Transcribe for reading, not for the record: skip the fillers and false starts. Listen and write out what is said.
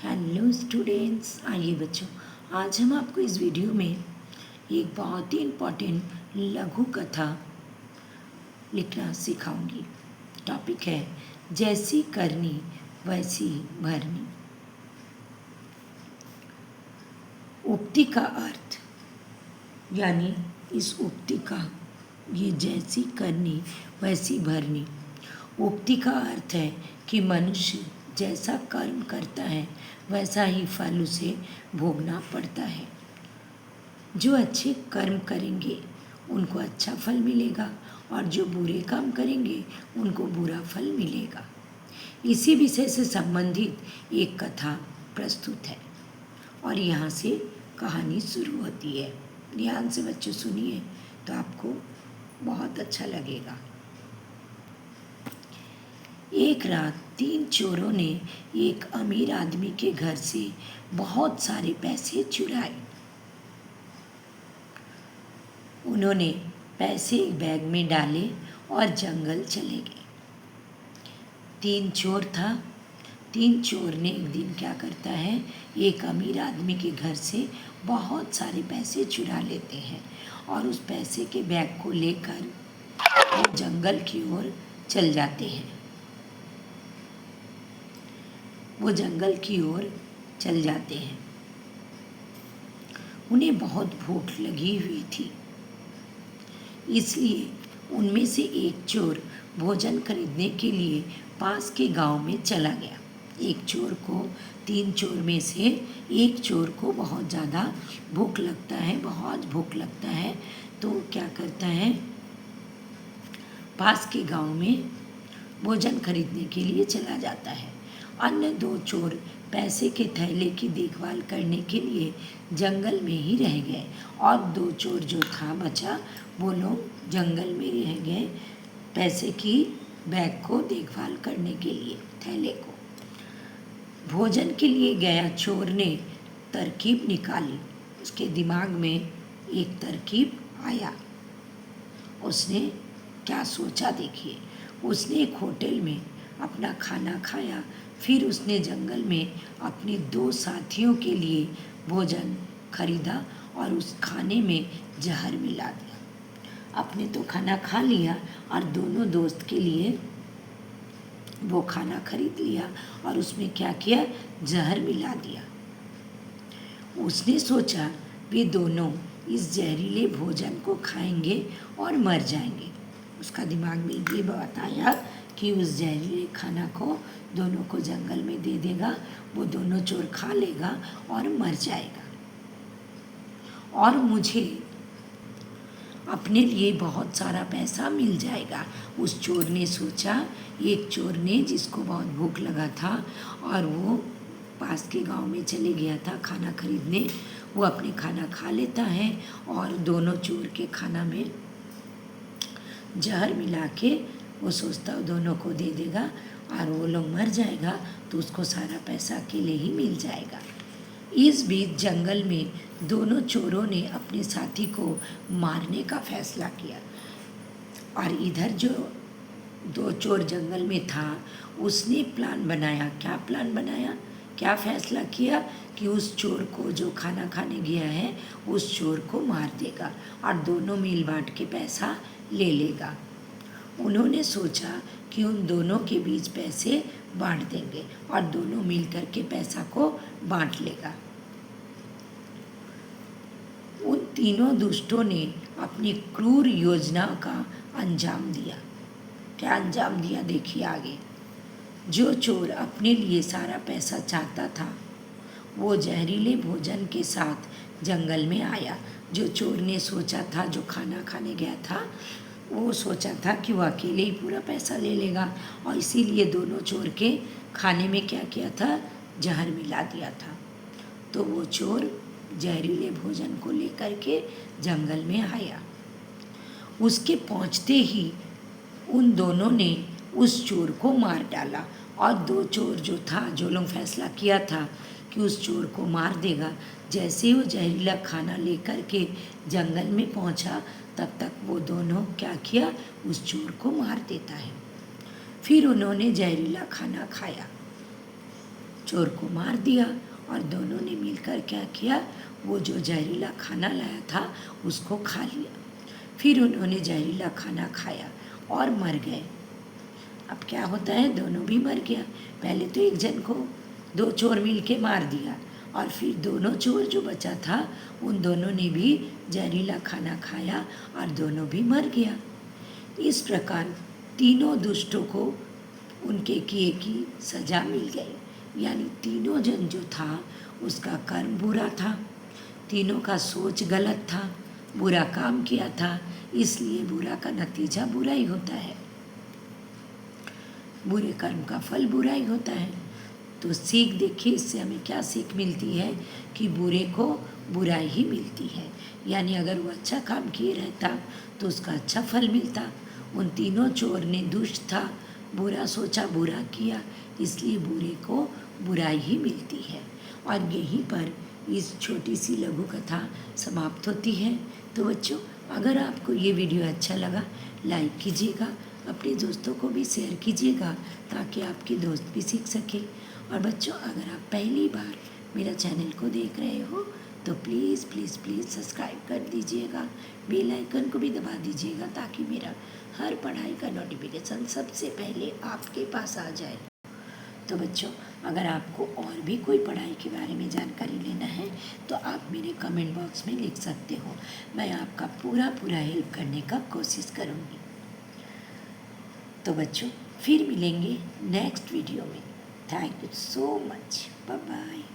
Hello students, आइए बच्चों, आज हम आपको इस वीडियो में एक बहुत ही इम्पोर्टेंट लघु कथा लिखना सिखाऊंगी। टॉपिक है जैसी करनी वैसी भरनी। उक्ति का अर्थ यानी इस उक्ति का ये जैसी करनी वैसी भरनी, उक्ति का अर्थ है कि मनुष्य जैसा कर्म करता है वैसा ही फल उसे भोगना पड़ता है। जो अच्छे कर्म करेंगे उनको अच्छा फल मिलेगा और जो बुरे काम करेंगे उनको बुरा फल मिलेगा। इसी विषय से संबंधित एक कथा प्रस्तुत है और यहाँ से कहानी शुरू होती है। ध्यान से बच्चों सुनिए तो आपको बहुत अच्छा लगेगा। एक रात 3 चोरों ने एक अमीर आदमी के घर से बहुत सारे पैसे चुराए। उन्होंने पैसे एक बैग में डाले और जंगल चले गए। 3 चोर था। 3 चोर ने एक दिन क्या करता है, एक अमीर आदमी के घर से बहुत सारे पैसे चुरा लेते हैं और उस पैसे के बैग को लेकर वो जंगल की ओर चल जाते हैं। वो जंगल की ओर चल जाते हैं। उन्हें बहुत भूख लगी हुई थी, इसलिए उनमें से एक चोर भोजन खरीदने के लिए पास के गांव में चला गया। एक चोर को 3 चोर में से एक चोर को बहुत ज़्यादा भूख लगता है, बहुत भूख लगता है, तो क्या करता है, पास के गांव में भोजन खरीदने के लिए चला जाता है। अन्य 2 चोर पैसे के थैले की देखभाल करने के लिए जंगल में ही रह गए और 2 चोर जो था बचा, वो लोग जंगल में रह गए पैसे की बैग को देखभाल करने के लिए, थैले को। भोजन के लिए गया चोर ने तरकीब निकाली। उसके दिमाग में एक तरकीब आया। उसने क्या सोचा देखिए। उसने एक होटल में अपना खाना खाया, फिर उसने जंगल में अपने 2 साथियों के लिए भोजन खरीदा और उस खाने में जहर मिला दिया। अपने तो खाना खा लिया और दोनों दोस्त के लिए वो खाना खरीद लिया और उसमें क्या किया, जहर मिला दिया। उसने सोचा वे दोनों इस जहरीले भोजन को खाएंगे और मर जाएंगे। उसका दिमाग में ये बात आया कि उस जहरीले खाना को दोनों को जंगल में दे देगा, वो दोनों चोर खा लेगा और मर जाएगा और मुझे अपने लिए बहुत सारा पैसा मिल जाएगा। उस चोर ने सोचा। एक चोर ने, जिसको बहुत भूख लगा था और वो पास के गांव में चले गया था खाना खरीदने, वो अपने खाना खा लेता है और दोनों चोर के खाना में जहर मिला के वो सोचता दोनों को दे देगा और वो लोग मर जाएगा तो उसको सारा पैसा अकेले ही मिल जाएगा। इस बीच जंगल में दोनों चोरों ने अपने साथी को मारने का फैसला किया और इधर जो 2 चोर जंगल में था उसने प्लान बनाया। क्या प्लान बनाया, क्या फैसला किया कि उस चोर को जो खाना खाने गया है उस चोर को मार देगा और दोनों मिल बांट के पैसा ले लेगा। उन्होंने सोचा कि उन दोनों के बीच पैसे बांट देंगे और दोनों मिल कर के पैसा को बांट लेगा। उन तीनों दुष्टों ने अपनी क्रूर योजना का अंजाम दिया। क्या अंजाम दिया देखिए आगे। जो चोर अपने लिए सारा पैसा चाहता था वो जहरीले भोजन के साथ जंगल में आया। जो चोर ने सोचा था, जो खाना खाने गया था, वो सोचा था कि वो अकेले ही पूरा पैसा ले लेगा और इसीलिए दोनों चोर के खाने में क्या किया था, जहर मिला दिया था। तो वो चोर जहरीले भोजन को लेकर के जंगल में आया। उसके पहुंचते ही उन दोनों ने उस चोर को मार डाला और 2 चोर जो था, जो लोग फैसला किया था कि उस चोर को मार देगा, जैसे ही वो जहरीला खाना लेकर के जंगल में पहुंचा तब तक वो दोनों क्या किया, उस चोर को मार देता है। फिर उन्होंने जहरीला खाना खाया। चोर को मार दिया और दोनों ने मिलकर क्या किया, वो जो जहरीला खाना लाया था उसको खा लिया। फिर उन्होंने जहरीला खाना खाया और मर गए। अब क्या होता है, दोनों भी मर गया। पहले तो एक जन को दो चोर मिल के मार दिया और फिर दोनों चोर जो बचा था उन दोनों ने भी जहरीला खाना खाया और दोनों भी मर गया। इस प्रकार तीनों दुष्टों को उनके किए की सज़ा मिल गई। यानी तीनों जन जो था उसका कर्म बुरा था, तीनों का सोच गलत था, बुरा काम किया था, इसलिए बुरा का नतीजा बुरा ही होता है, बुरे कर्म का फल बुरा ही होता है। तो सीख देखिए, इससे हमें क्या सीख मिलती है कि बुरे को बुराई ही मिलती है। यानी अगर वो अच्छा काम किए रहता तो उसका अच्छा फल मिलता। उन तीनों चोर ने दुष्ट था, बुरा सोचा, बुरा किया, इसलिए बुरे को बुराई ही मिलती है। और यहीं पर इस छोटी सी लघु कथा समाप्त होती है। तो बच्चों, अगर आपको ये वीडियो अच्छा लगा लाइक कीजिएगा, अपने दोस्तों को भी शेयर कीजिएगा ताकि आपके दोस्त भी सीख सके। और बच्चों, अगर आप पहली बार मेरा चैनल को देख रहे हो तो प्लीज़ प्लीज़ प्लीज़ सब्सक्राइब कर दीजिएगा, बेल आइकन को भी दबा दीजिएगा ताकि मेरा हर पढ़ाई का नोटिफिकेशन सबसे पहले आपके पास आ जाए। तो बच्चों, अगर आपको और भी कोई पढ़ाई के बारे में जानकारी लेना है तो आप मेरे कमेंट बॉक्स में लिख सकते हो, मैं आपका पूरा हेल्प करने का कोशिश करूँगी। तो बच्चों, फिर मिलेंगे नेक्स्ट वीडियो में। Thank you so much, bye bye.